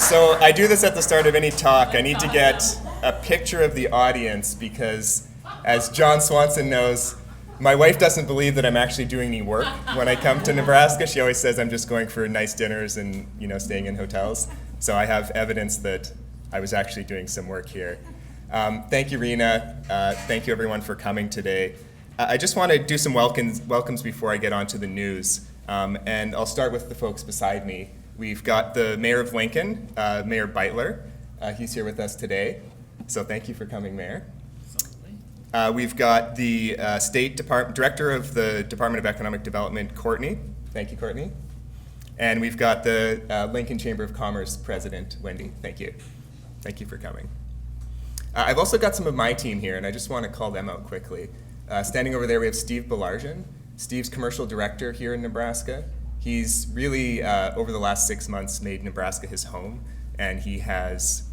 So I do this at the start of any talk. I need to get a picture of the audience because, as John Swanson knows, my wife doesn't believe that I'm actually doing any work when I come to Nebraska. She always says I'm just going for nice dinners and staying in hotels. So I have evidence that I was actually doing some work here. Thank you, Rena. Thank you, everyone, for coming today. I just want to do some welcomes before I get on to the news. And I'll start with the folks beside me. We've got the Mayor of Lincoln, Mayor Beitler. He's here with us today. So thank you for coming, Mayor. We've got the Director of the Department of Economic Development, Courtney. Thank you, Courtney. And we've got the Lincoln Chamber of Commerce President, Wendy. Thank you. Thank you for coming. I've also got some of my team here, and I just want to call them out quickly. Standing over there, we have Steve Belarjan. Steve's Commercial Director here in Nebraska. He's really, over the last 6 months, made Nebraska his home, and he has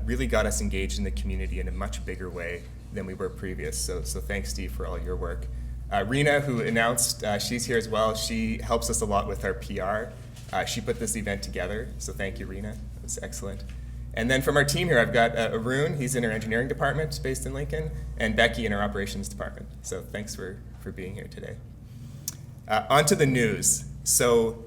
really got us engaged in the community in a much bigger way than we were previous. So thanks, Steve, for all your work. Rena, who announced, she's here as well. She helps us a lot with our PR. She put this event together, so thank you, Rena. It was excellent. And then from our team here, I've got Arun. He's in our engineering department based in Lincoln, and Becky in our operations department. So thanks for being here today. On to the news. So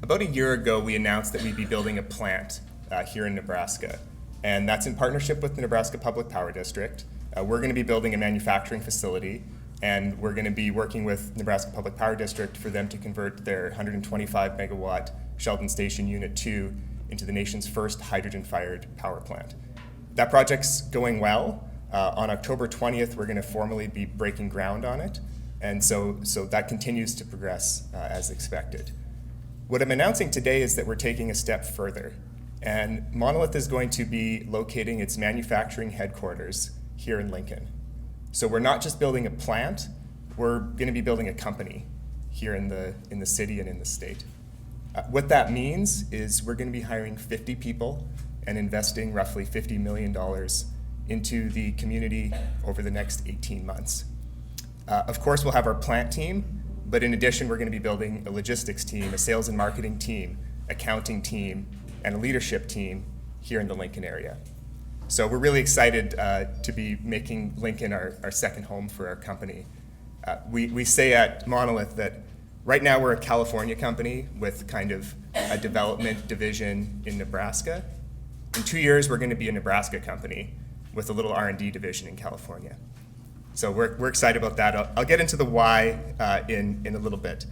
about a year ago, we announced that we'd be building a plant here in Nebraska. And that's in partnership with the Nebraska Public Power District. We're going to be building a manufacturing facility, and we're going to be working with Nebraska Public Power District for them to convert their 125 megawatt Sheldon Station Unit 2 into the nation's first hydrogen-fired power plant. That project's going well. On October 20th, we're going to formally be breaking ground on it. And so that continues to progress as expected. What I'm announcing today is that we're taking a step further. And Monolith is going to be locating its manufacturing headquarters here in Lincoln. So we're not just building a plant, we're going to be building a company here in the city and in the state. What that means is we're going to be hiring 50 people and investing roughly $50 million into the community over the next 18 months. Of course, we'll have our plant team, but in addition, we're going to be building a logistics team, a sales and marketing team, accounting team, and a leadership team here in the Lincoln area. So we're really excited to be making Lincoln our second home for our company. We say at Monolith that right now we're a California company with kind of a development division in Nebraska. In 2 years, we're going to be a Nebraska company with a little R&D division in California. So we're excited about that. I'll get into the why in a little bit.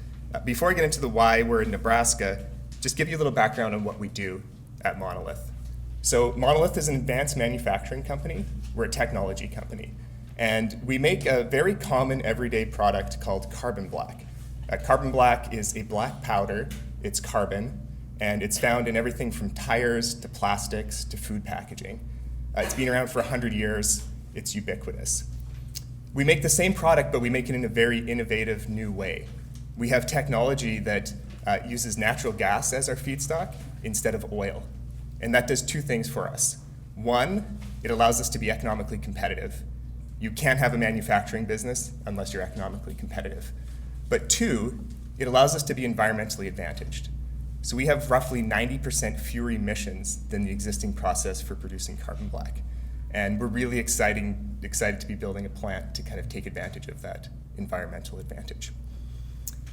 Before I get into the why we're in Nebraska, just give you a little background on what we do at Monolith. So Monolith is an advanced manufacturing company. We're a technology company. And we make a very common everyday product called carbon black. Carbon black is a black powder. It's carbon, and it's found in everything from tires to plastics to food packaging. It's been around for 100 years. It's ubiquitous. We make the same product, but we make it in a very innovative new way. We have technology that uses natural gas as our feedstock instead of oil. And that does two things for us. One, it allows us to be economically competitive. You can't have a manufacturing business unless you're economically competitive. But two, it allows us to be environmentally advantaged. So we have roughly 90% fewer emissions than the existing process for producing carbon black. And we're really excited to be building a plant to kind of take advantage of that environmental advantage.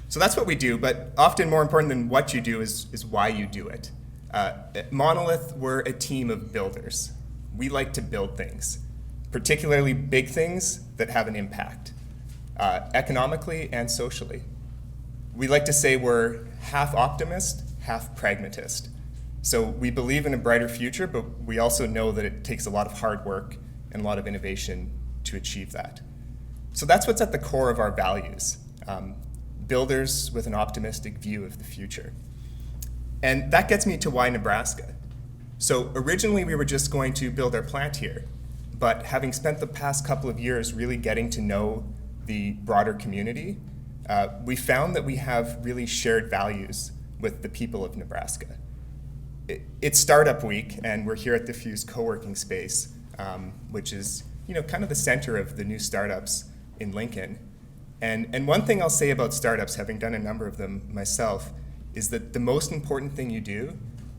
So that's what we do, but often more important than what you do is why you do it. At Monolith, we're a team of builders. We like to build things, particularly big things that have an impact, economically and socially. We like to say we're half optimist, half pragmatist. So we believe in a brighter future, but we also know that it takes a lot of hard work and a lot of innovation to achieve that. So that's what's at the core of our values. Builders with an optimistic view of the future. And that gets me to why Nebraska. So originally we were just going to build our plant here, but having spent the past couple of years really getting to know the broader community, we found that we have really shared values with the people of Nebraska. It's Startup Week, and we're here at the Fuse co-working space, which is kind of the center of the new startups in Lincoln. And one thing I'll say about startups, having done a number of them myself, is that the most important thing you do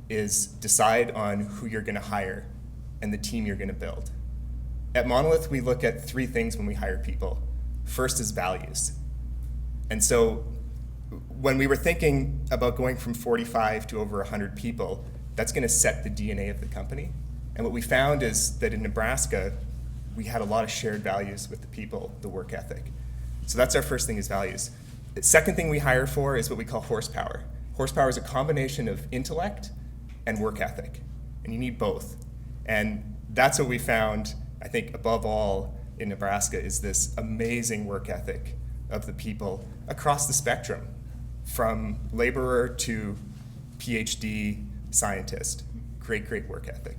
is decide on who you're going to hire and the team you're going to build. At Monolith, we look at 3 things when we hire people. First is values. And so when we were thinking about going from 45 to over 100 people, that's going to set the DNA of the company. And what we found is that in Nebraska, we had a lot of shared values with the people, the work ethic. So that's our first thing is values. The second thing we hire for is what we call horsepower. Horsepower is a combination of intellect and work ethic, and you need both. And that's what we found, I think, above all in Nebraska, is this amazing work ethic of the people across the spectrum, from laborer to PhD scientist. Great work ethic.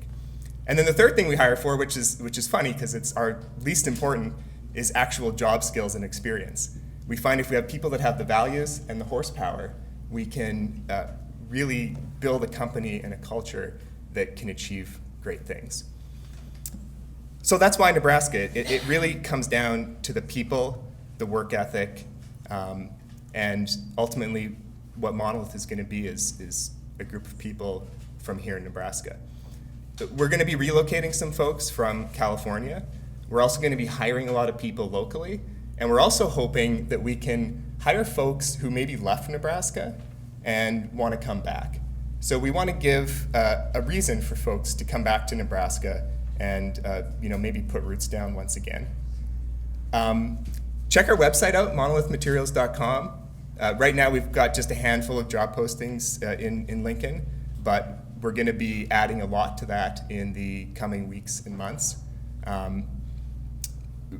And then the third thing we hire for, which is funny because it's our least important, is actual job skills and experience. We find if we have people that have the values and the horsepower, we can really build a company and a culture that can achieve great things. So that's why Nebraska, it really comes down to the people, the work ethic, and ultimately what Monolith is going to be is a group of people from here in Nebraska. We're going to be relocating some folks from California. We're also going to be hiring a lot of people locally, and we're also hoping that we can hire folks who maybe left Nebraska and want to come back. So we want to give a reason for folks to come back to Nebraska and maybe put roots down once again. Check our website out, monolithmaterials.com. Right now we've got just a handful of job postings in Lincoln, but we're going to be adding a lot to that in the coming weeks and months.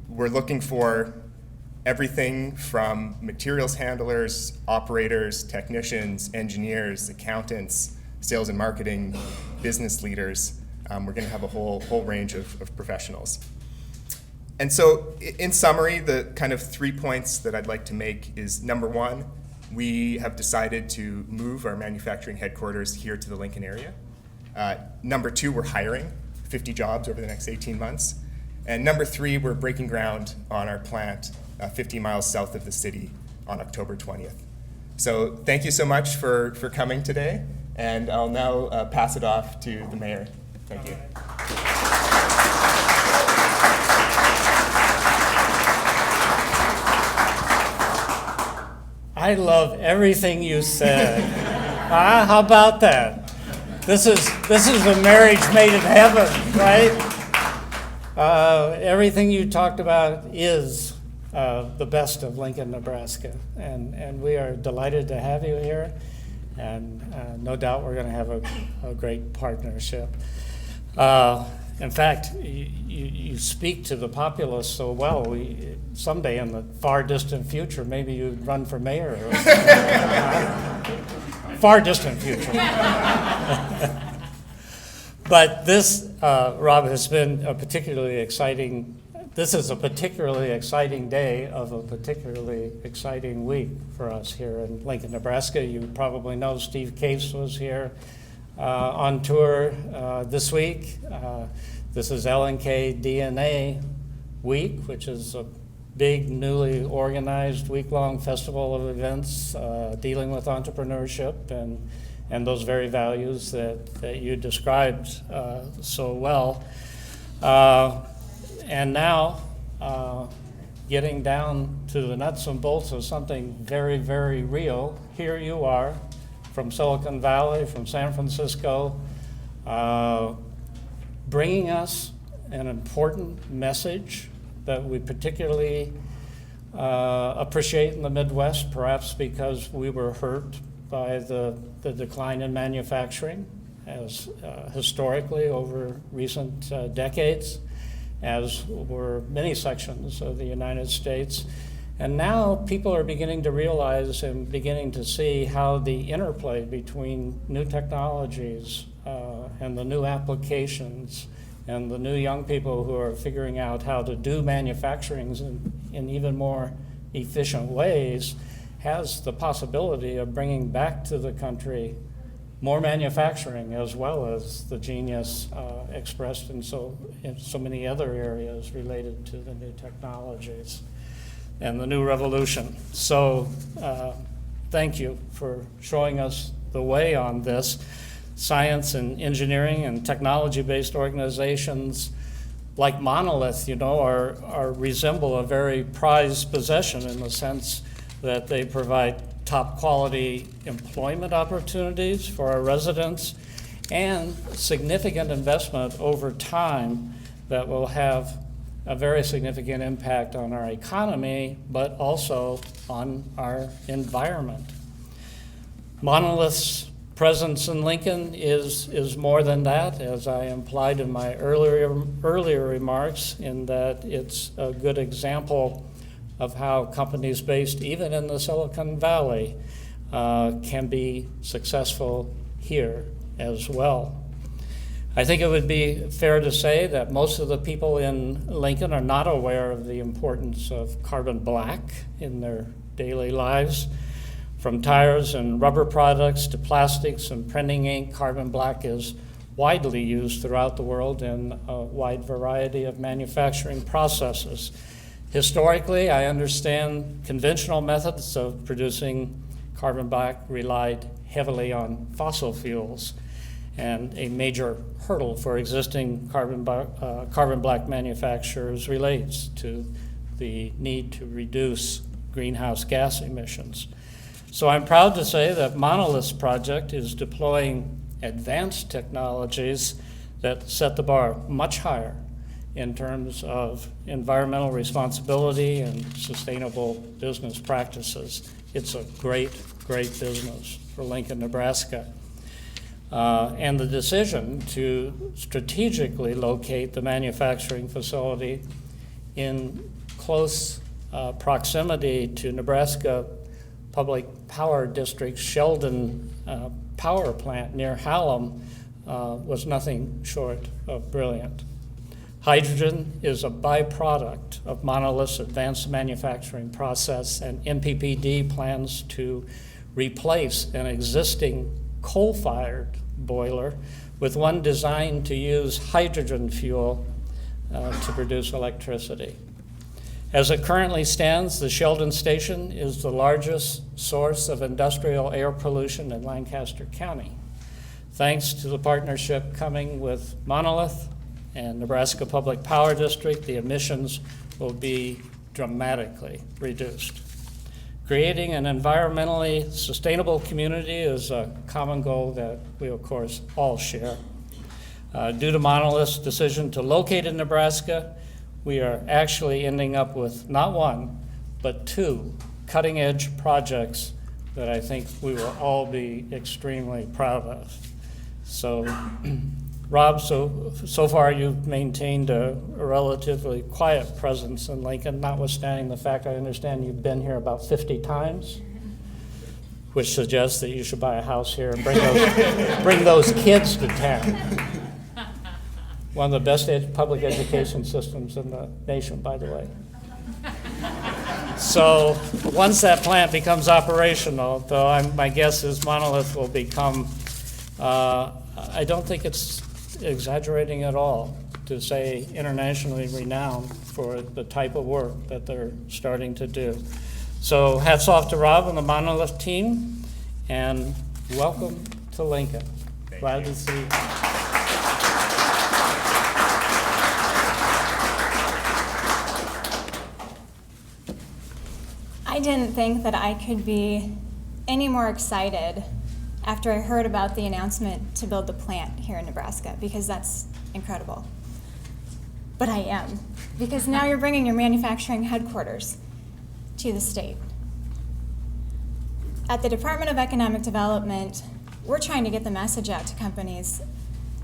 We're looking for everything from materials handlers, operators, technicians, engineers, accountants, sales and marketing, business leaders. We're going to have a whole range of professionals. And so in summary, the kind of 3 points that I'd like to make is, number 1, we have decided to move our manufacturing headquarters here to the Lincoln area. Number 2, we're hiring 50 jobs over the next 18 months. And number 3, we're breaking ground on our plant 50 miles south of the city on October 20th. So thank you so much for coming today, and I'll now pass it off to the mayor. Thank you. I love everything you said. How about that? This is a marriage made in heaven, right? Everything you talked about is the best of Lincoln, Nebraska, and we are delighted to have you here, and no doubt we're going to have a great partnership. In fact, you speak to the populace so well. Someday in the far distant future, maybe you'd run for mayor. Far distant future. But this, Rob, has been a particularly exciting. This is a particularly exciting day of a particularly exciting week for us here in Lincoln, Nebraska. You probably know Steve Case was here on tour this week. This is L&K DNA Week, which is a big, newly organized week-long festival of events dealing with entrepreneurship and those very values that you described so well. And now, getting down to the nuts and bolts of something very, very real, here you are from Silicon Valley, from San Francisco, bringing us an important message that we particularly appreciate in the Midwest, perhaps because we were hurt by the decline in manufacturing as historically over recent decades, as were many sections of the United States. And now people are beginning to realize and beginning to see how the interplay between new technologies and the new applications and the new young people who are figuring out how to do manufacturing in even more efficient ways has the possibility of bringing back to the country more manufacturing, as well as the genius expressed in so many other areas related to the new technologies and the new revolution. So thank you for showing us the way on this. science and engineering and technology-based organizations like Monolith, resemble a very prized possession in the sense that they provide top quality employment opportunities for our residents and significant investment over time that will have a very significant impact on our economy, but also on our environment. Monolith's presence in Lincoln is more than that, as I implied in my earlier remarks, in that it's a good example of how companies based even in the Silicon Valley can be successful here as well. I think it would be fair to say that most of the people in Lincoln are not aware of the importance of carbon black in their daily lives. From tires and rubber products to plastics and printing ink, carbon black is widely used throughout the world in a wide variety of manufacturing processes. Historically, I understand conventional methods of producing carbon black relied heavily on fossil fuels, and a major hurdle for existing carbon black manufacturers relates to the need to reduce greenhouse gas emissions. So I'm proud to say that Monolith's project is deploying advanced technologies that set the bar much higher in terms of environmental responsibility and sustainable business practices. It's a great business for Lincoln, Nebraska. And the decision to strategically locate the manufacturing facility in close proximity to Nebraska Public Power District's Sheldon power plant near Hallam was nothing short of brilliant. Hydrogen is a byproduct of Monolith's advanced manufacturing process, and MPPD plans to replace an existing coal-fired boiler with one designed to use hydrogen fuel to produce electricity. As it currently stands, the Sheldon Station is the largest source of industrial air pollution in Lancaster County. Thanks to the partnership coming with Monolith and Nebraska Public Power District, the emissions will be dramatically reduced. Creating an environmentally sustainable community is a common goal that we, of course, all share. Due to Monolith's decision to locate in Nebraska, we are actually ending up with not one, but two cutting-edge projects that I think we will all be extremely proud of. So, Rob, so far you've maintained a relatively quiet presence in Lincoln, notwithstanding the fact I understand you've been here about 50 times, which suggests that you should buy a house here and bring those kids to town. One of the best public education systems in the nation, by the way. So once that plant becomes operational, though my guess is Monolith will become, I don't think it's exaggerating at all to say internationally renowned for the type of work that they're starting to do. So hats off to Rob and the Monolith team, and welcome to Lincoln. Glad to see you. I didn't think that I could be any more excited after I heard about the announcement to build the plant here in Nebraska, because that's incredible. But I am, because now you're bringing your manufacturing headquarters to the state. At the Department of Economic Development, we're trying to get the message out to companies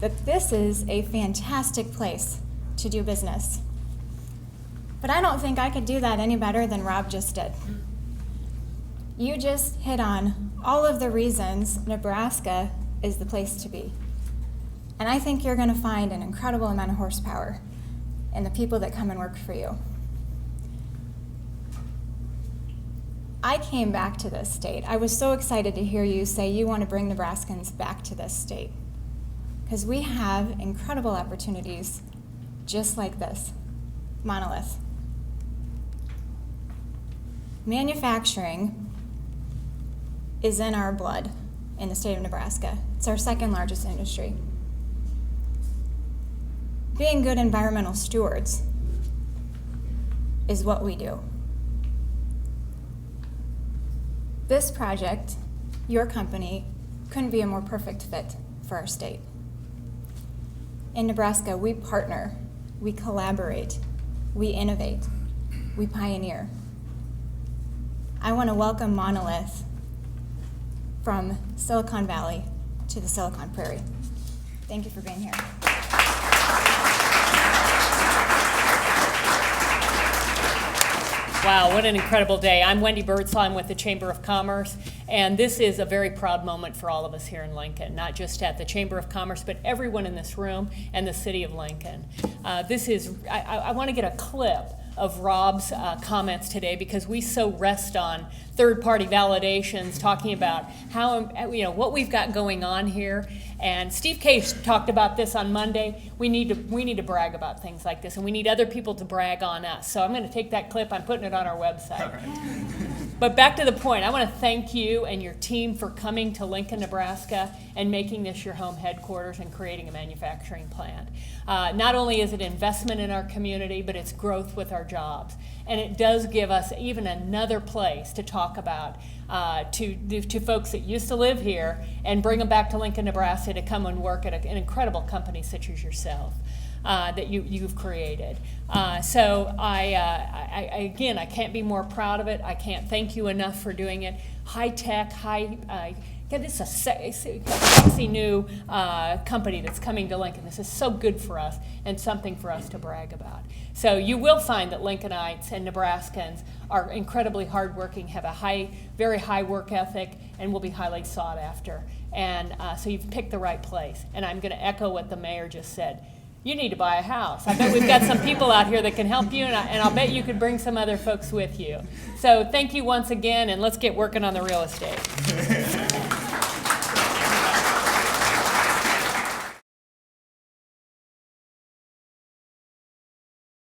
that this is a fantastic place to do business. But I don't think I could do that any better than Rob just did. You just hit on all of the reasons Nebraska is the place to be. And I think you're going to find an incredible amount of horsepower in the people that come and work for you. I came back to this state. I was so excited to hear you say you want to bring Nebraskans back to this state, because we have incredible opportunities just like this. Monolith. Manufacturing is in our blood. in the state of Nebraska. It's our second largest industry. Being good environmental stewards is what we do. This project, your company, couldn't be a more perfect fit for our state. In Nebraska, we partner, we collaborate, we innovate, we pioneer. I want to welcome Monolith from Silicon Valley to the Silicon Prairie. Thank you for being here. Wow, what an incredible day. I'm Wendy Birdsall. I'm with the Chamber of Commerce, and this is a very proud moment for all of us here in Lincoln, not just at the Chamber of Commerce, but everyone in this room and the city of Lincoln. I want to get a clip of Rob's comments today, because we so rest on third-party validations, talking about how, what we've got going on here. And Steve Case talked about this on Monday. We need to brag about things like this, and we need other people to brag on us. So I'm going to take that clip. I'm putting it on our website. But back to the point, I want to thank you and your team for coming to Lincoln, Nebraska, and making this your home headquarters and creating a manufacturing plant. Not only is it investment in our community, but it's growth with our jobs. And it does give us even another place to talk about to folks that used to live here and bring them back to Lincoln, Nebraska to come and work at an incredible company such as yourself. That you've created. So again, I can't be more proud of it. I can't thank you enough for doing it. High tech, this is a sexy new company that's coming to Lincoln. This is so good for us and something for us to brag about. So you will find that Lincolnites and Nebraskans are incredibly hardworking, have a very high work ethic, and will be highly sought after. And so you've picked the right place. And I'm going to echo what the mayor just said. You need to buy a house. I bet we've got some people out here that can help you, and I'll bet you could bring some other folks with you. So thank you once again, and let's get working on the real estate.